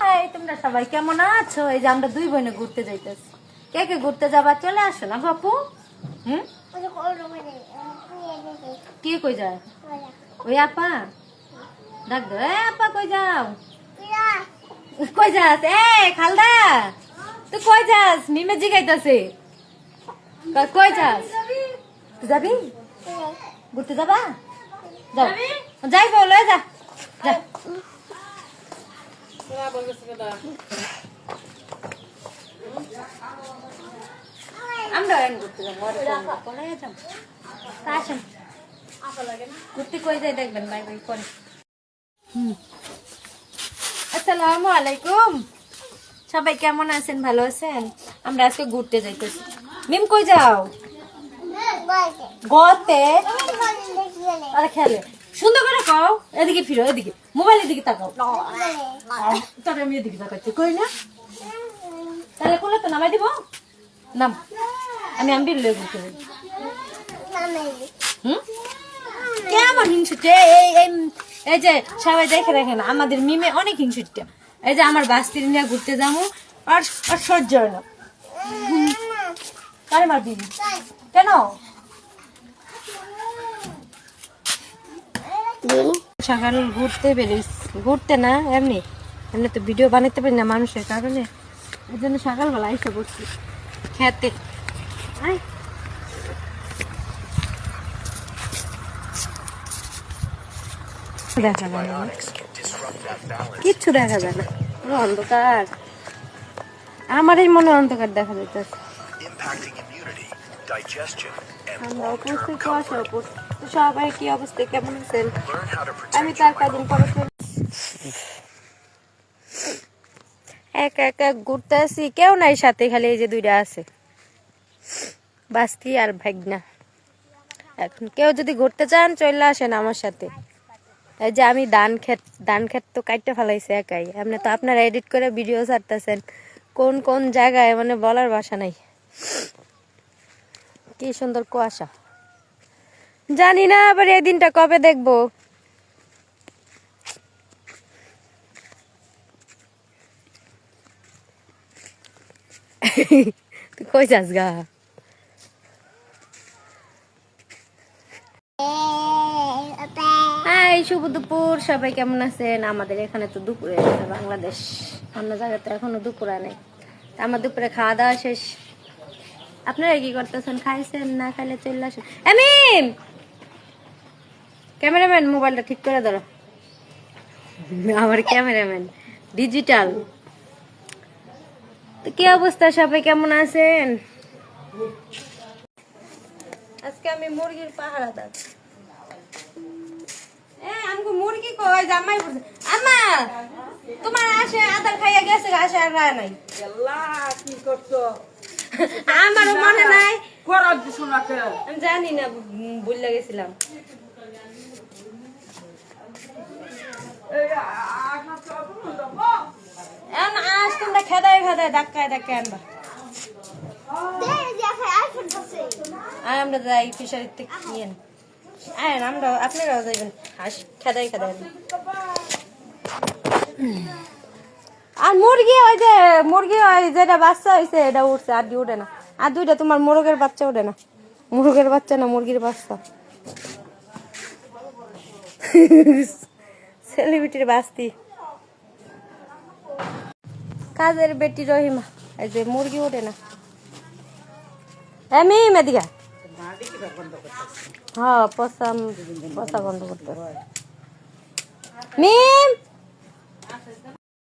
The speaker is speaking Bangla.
হাই, তোমরা সবাই কেমন আছো? এই যে আমরা দুই বোনে ঘুরতে যাইতেছি। কে কে ঘুরতে যাবা চলে আসো না বাপু। কে কই যায়? ওই আপা ডাক দো। আপা কই যাও? কই যাস? খালদা তুই কই যাস? মিমে জিগাইতাছে কই যাস? তুই যাবি ঘুরতে যাবা? যাও যাই বলো যা যা। আমরা ঘুরতে যাবো আসেন ঘুরতে কই যাই দেখবেন ভাই ভাই করে। আসসালামু আলাইকুম, সবাই কেমন আছেন? ভালো আছেন? আমরা আজকে ঘুরতে যাইতেছি। মিম কই যাও? গতে আরে খেলে সুন্দর করে খাও। এদিকে ফিরো, এদিকে মোবাইলের দিকে তাকাও। তবে আমি এদিকে তাকাচ্ছি কই না। তাহলে কোলে তো নামাই দিব। নাম আমি আম্বির লয়ে ঘুরতে যাই। কেমন হিংসুটে এই যে সবাই দেখে রাখেন আমাদের মিমে অনেক হিংসুটে। এই যে আমার বাস্তির নিয়ে ঘুরতে যাবো আর সহ্য হয় না। কারে মারবি কেন? সকাল ঘুরতে বেরিস, ঘুরতে না এমনি এমনি তো ভিডিও বানাতে পারি না মানুষের কারণে, এই জন্য সকালবেলা এসে করছি খেতে। দেখা যায় না, কিচ্ছু দেখা যায় না, পুরো অন্ধকার। আমার এই মনে অন্ধকার দেখা যাইতেছে। আমরা উপস্থিত কুয়াশা উপস্থিত। সবাই কি অবস্থা, কেমন আছেন? আমি তার কদিন পরে একা একা ঘুরতে আসি, কেউ নাই সাথে, খালি এই যে দুইটা আছে বাস্তি আর ভাগনা। এখন কেউ যদি ঘুরতে চান চলে আসেন আমার সাথে। এই যে আমি ধান ক্ষেত তো কাটতে ফেলাইছে একাই। আপনি তো আপনারা এডিট করে ভিডিও ছাড়তেছেন কোন কোন জায়গায়, মানে বলার ভাষা নাই। কি সুন্দর কুয়াশা, জানি না আবার এই দিনটা কবে দেখবো। তুই কই যাস গা? হাই, শুভ দুপুর, সবাই কেমন আছেন? আমাদের এখানে তো দুপুরে, বাংলাদেশ অন্য জায়গাতে এখনো দুপুরে নেই। আমার দুপুরে খাওয়া দাওয়া শেষ। আপনারা কি করতেছেন? খাইছেন? না খাইলে চলে আসেন। এমিম ক্যামেরাম্যান, মোবাইলটা ঠিক করে ধরো। আমার ক্যামেরাম্যান ডিজিটাল। তো কি অবস্থা, সবাই কেমন আছেন? আজকে আমি মুরগির পাহারাদার। আমগো মুরগি কই জামাই বলছে আম্মা তোমার আসে আদার খাইয়া গেছে, আসে আর রায় নাই। আল্লাহ কি করছো? আমার মনে নাই করার দিছো না কে? আমি জানি না, ভুলে গেছিলাম। এখন আজ তোমরা খেদায় খেদায় ধাক্কায় ধাক্কায় আনবা। আর আমরা যাই ফিশারির থেকে নিয়ে আমরা, আপনারাও যাইবেন হাঁস খেদাই খেদাই। আর মুরগি ওই যে মুরগি ওই যেটা বাচ্চা হয়েছে এটা উঠছে, আর উঠে না। আর দুইটা তোমার মোরগের বাচ্চা ওঠে না। মুরগের বাচ্চা না, মুরগির বাচ্চা। সেলিব্রিটির বাস্তি, কাজের বেটি রহিমা। এই যে মুরগি ওঠে না। এমনি মেদিকা হ্যাঁ পচা বন্ধ করতে। মিম